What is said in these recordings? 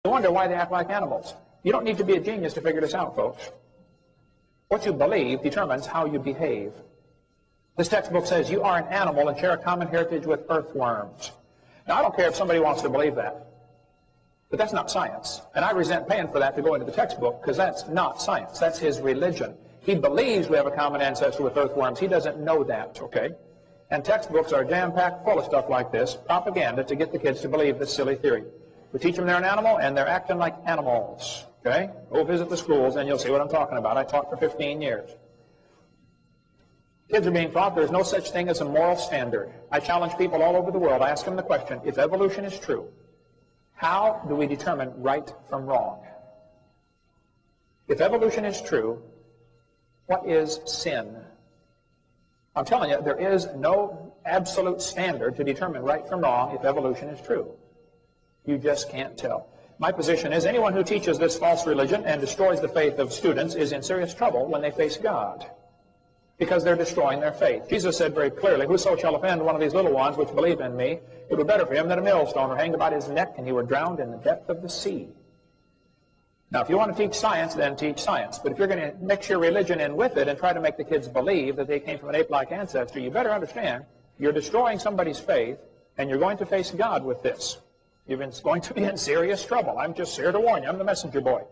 You wonder why they act like animals. You don't need to be a genius to figure this out, folks. What you believe determines how you behave. This textbook says you are an animal and share a common heritage with earthworms. Now, I don't care if somebody wants to believe that, but that's not science. And I resent paying for that to go into the textbook, because that's not science. That's his religion. He believes we have a common ancestor with earthworms. He doesn't know that, okay? And textbooks are jam-packed full of stuff like this, propaganda to get the kids to believe this silly theory. We teach them they're an animal, and they're acting like animals, okay? Go visit the schools, and you'll see what I'm talking about. I taught for 15 years. Kids are being taught there's no such thing as a moral standard. I challenge people all over the world. I ask them the question, if evolution is true, how do we determine right from wrong? If evolution is true, what is sin? I'm telling you, there is no absolute standard to determine right from wrong if evolution is true. You just can't tell. My position is anyone who teaches this false religion and destroys the faith of students is in serious trouble when they face God, because they're destroying their faith. Jesus said very clearly, whoso shall offend one of these little ones which believe in me, it were better for him that a millstone were hanged about his neck and he were drowned in the depth of the sea. Now, if you want to teach science, then teach science. But if you're going to mix your religion in with it and try to make the kids believe that they came from an ape-like ancestor, you better understand you're destroying somebody's faith, and you're going to face God with this. You're going to be in serious trouble. I'm just here to warn you. I'm the messenger boy.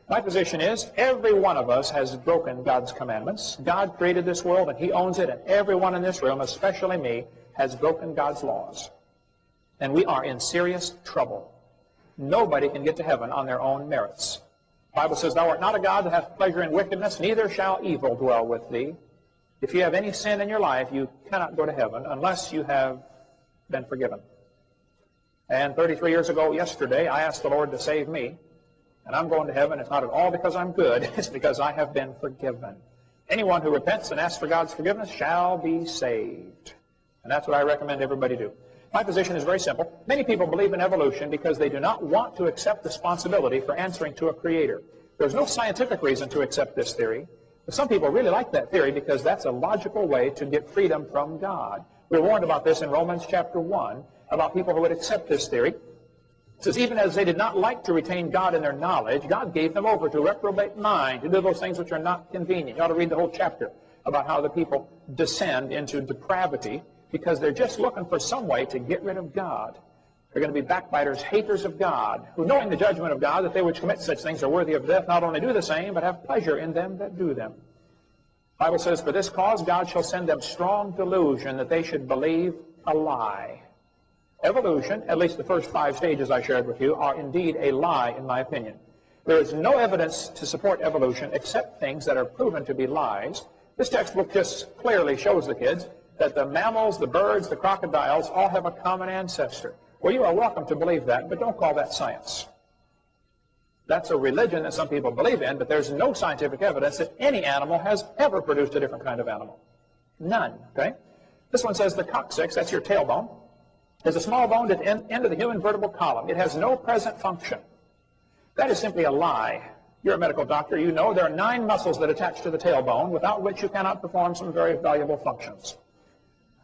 My position is every one of us has broken God's commandments. God created this world, and he owns it, and everyone in this room, especially me, has broken God's laws. And we are in serious trouble. Nobody can get to heaven on their own merits. The Bible says, thou art not a God that hath pleasure in wickedness, neither shall evil dwell with thee. If you have any sin in your life, you cannot go to heaven unless you have been forgiven. And 33 years ago yesterday, I asked the Lord to save me. And I'm going to heaven. It's not at all because I'm good. It's because I have been forgiven. Anyone who repents and asks for God's forgiveness shall be saved. And that's what I recommend everybody do. My position is very simple. Many people believe in evolution because they do not want to accept responsibility for answering to a creator. There's no scientific reason to accept this theory. But some people really like that theory because that's a logical way to get freedom from God. We're warned about this in Romans chapter 1, about people who would accept this theory. It says, even as they did not like to retain God in their knowledge, God gave them over to reprobate mind, to do those things which are not convenient. You ought to read the whole chapter about how the people descend into depravity because they're just looking for some way to get rid of God. They're going to be backbiters, haters of God, who, knowing the judgment of God, that they which commit such things are worthy of death, not only do the same, but have pleasure in them that do them. The Bible says, for this cause God shall send them strong delusion, that they should believe a lie. Evolution, at least the first 5 stages I shared with you, are indeed a lie, in my opinion. There is no evidence to support evolution except things that are proven to be lies. This textbook just clearly shows the kids that the mammals, the birds, the crocodiles all have a common ancestor. Well, you are welcome to believe that, but don't call that science. That's a religion that some people believe in, but there's no scientific evidence that any animal has ever produced a different kind of animal. None, okay? This one says the coccyx, that's your tailbone, is a small bone at the end of the human vertebral column. It has no present function. That is simply a lie. You're a medical doctor. You know there are 9 muscles that attach to the tailbone, without which you cannot perform some very valuable functions.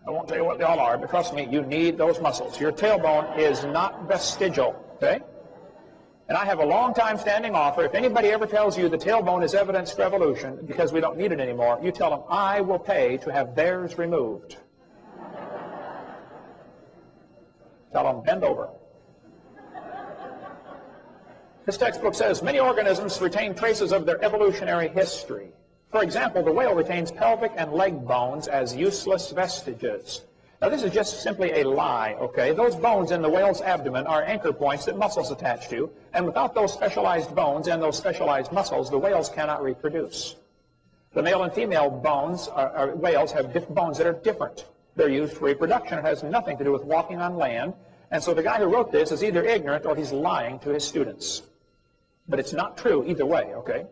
I won't tell you what they all are, but trust me, you need those muscles. Your tailbone is not vestigial, okay? And I have a long time standing offer. If anybody ever tells you the tailbone is evidence for evolution because we don't need it anymore, you tell them, I will pay to have theirs removed. Tell them, bend over. This textbook says many organisms retain traces of their evolutionary history. For example, the whale retains pelvic and leg bones as useless vestiges. Now, this is just simply a lie, okay? Those bones in the whale's abdomen are anchor points that muscles attach to, and without those specialized bones and those specialized muscles, the whales cannot reproduce. The male and female bones, whales have bones that are different. They're used for reproduction. It has nothing to do with walking on land. And so the guy who wrote this is either ignorant or he's lying to his students. But it's not true either way, okay?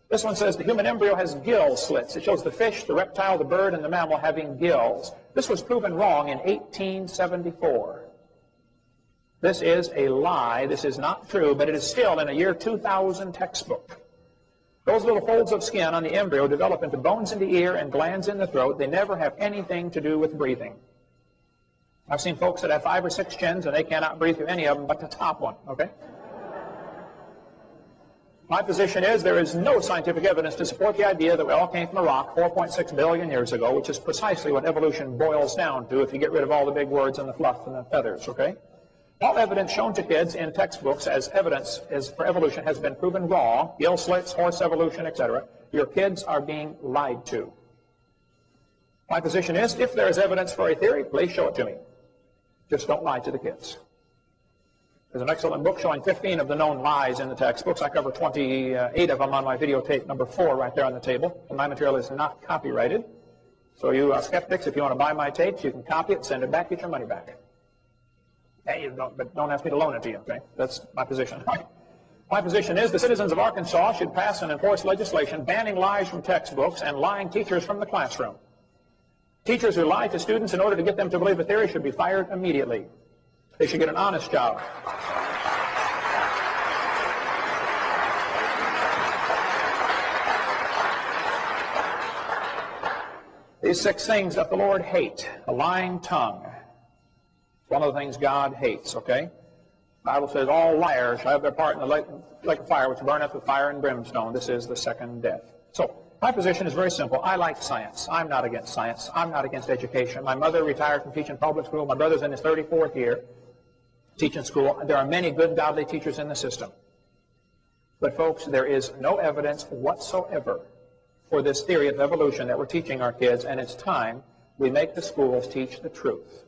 This one says the human embryo has gill slits. It shows the fish, the reptile, the bird, and the mammal having gills. This was proven wrong in 1874. This is a lie. This is not true, but it is still in a year 2000 textbook. Those little folds of skin on the embryo develop into bones in the ear and glands in the throat. They never have anything to do with breathing. I've seen folks that have 5 or 6 chins, and they cannot breathe through any of them but the top one, okay? My position is there is no scientific evidence to support the idea that we all came from a rock 4.6 billion years ago, which is precisely what evolution boils down to if you get rid of all the big words and the fluff and the feathers, okay? All evidence shown to kids in textbooks as evidence for evolution has been proven wrong. Gill slits, horse evolution, etc. Your kids are being lied to. My position is, if there is evidence for a theory, please show it to me. Just don't lie to the kids. There's an excellent book showing 15 of the known lies in the textbooks. I cover 28 of them on my videotape number 4 right there on the table. And my material is not copyrighted. So you skeptics, if you want to buy my tapes, you can copy it, send it back, get your money back. Hey, but don't ask me to loan it to you, okay? That's my position. My position is the citizens of Arkansas should pass and enforce legislation banning lies from textbooks and lying teachers from the classroom. Teachers who lie to students in order to get them to believe a theory should be fired immediately. They should get an honest job. These 6 things that the Lord hates: a lying tongue. It's one of the things God hates, okay? The Bible says all liars shall have their part in the lake of fire, which burneth with fire and brimstone. This is the second death. So, my position is very simple. I like science. I'm not against science. I'm not against education. My mother retired from teaching public school. My brother's in his 34th year teaching school. There are many good, godly teachers in the system. But, folks, there is no evidence whatsoever for this theory of evolution that we're teaching our kids, and it's time we make the schools teach the truth.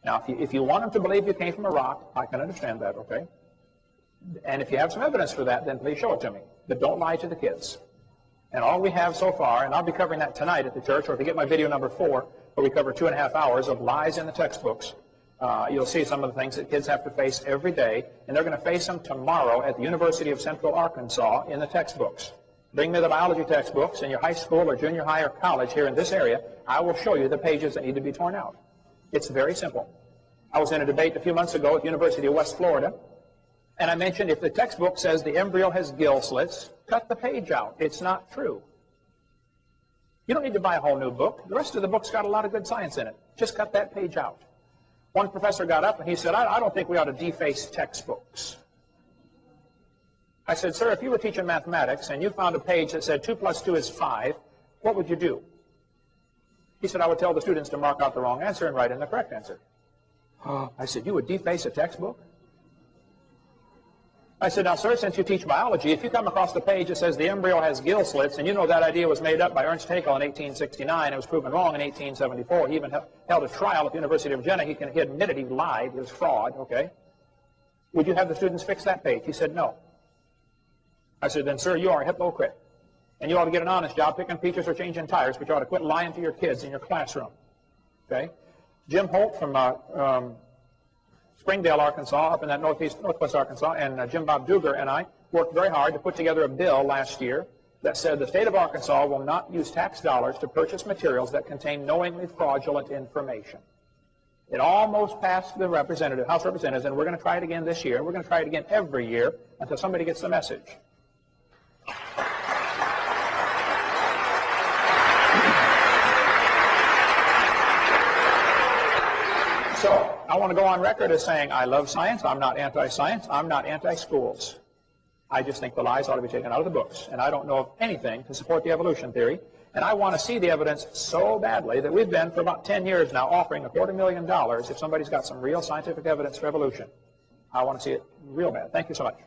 Now, if you want them to believe you came from a rock, I can understand that, okay? And if you have some evidence for that, then please show it to me. But don't lie to the kids. And all we have so far, and I'll be covering that tonight at the church, or if you get my video number 4, where we cover 2.5 hours of lies in the textbooks, you'll see some of the things that kids have to face every day, and they're going to face them tomorrow at the University of Central Arkansas in the textbooks. Bring me the biology textbooks in your high school or junior high or college here in this area. I will show you the pages that need to be torn out. It's very simple. I was in a debate a few months ago at the University of West Florida, and I mentioned if the textbook says the embryo has gill slits, cut the page out. It's not true. You don't need to buy a whole new book. The rest of the book's got a lot of good science in it. Just cut that page out. One professor got up and he said, I don't think we ought to deface textbooks. I said, sir, if you were teaching mathematics and you found a page that said 2 plus 2 is 5, what would you do? He said, I would tell the students to mark out the wrong answer and write in the correct answer. I said, you would deface a textbook? I said, now, sir, since you teach biology, if you come across the page that says the embryo has gill slits, and you know that idea was made up by Ernst Haeckel in 1869, it was proven wrong in 1874. He even held a trial at the University of Vienna. He admitted he lied. It was fraud, okay? Would you have the students fix that page? He said, no. I said, then, sir, you are a hypocrite. And you ought to get an honest job picking peaches or changing tires, but you ought to quit lying to your kids in your classroom, okay? Jim Holt from Springdale, Arkansas, up in that northwest Arkansas, and Jim Bob Duger and I worked very hard to put together a bill last year that said the state of Arkansas will not use tax dollars to purchase materials that contain knowingly fraudulent information. It almost passed the House of Representatives, and we're going to try it again this year. We're going to try it again every year until somebody gets the message. So, I want to go on record as saying I love science. I'm not anti-science. I'm not anti-schools. I just think the lies ought to be taken out of the books. And I don't know of anything to support the evolution theory. And I want to see the evidence so badly that we've been for about 10 years now offering $250,000 if somebody's got some real scientific evidence for evolution. I want to see it real bad. Thank you so much.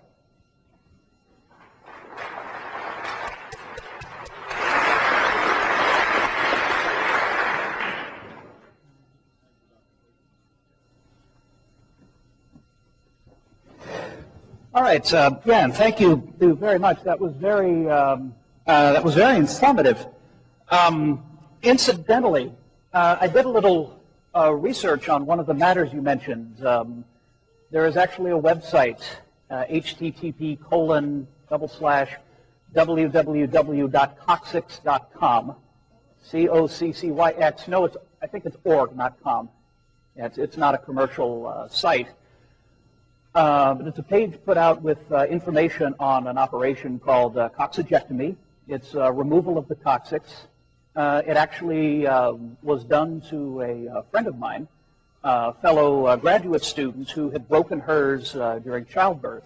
All right, Dan, thank you very much. That was very informative. Incidentally, I did a little research on one of the matters you mentioned. There is actually a website, http://www.coccyx.com, COCCYX. No, I think it's org, not com. Yeah, it's not a commercial site. But it's a page put out with information on an operation called coccygectomy. It's removal of the coccyx. It actually was done to a friend of mine, a fellow graduate student who had broken hers during childbirth.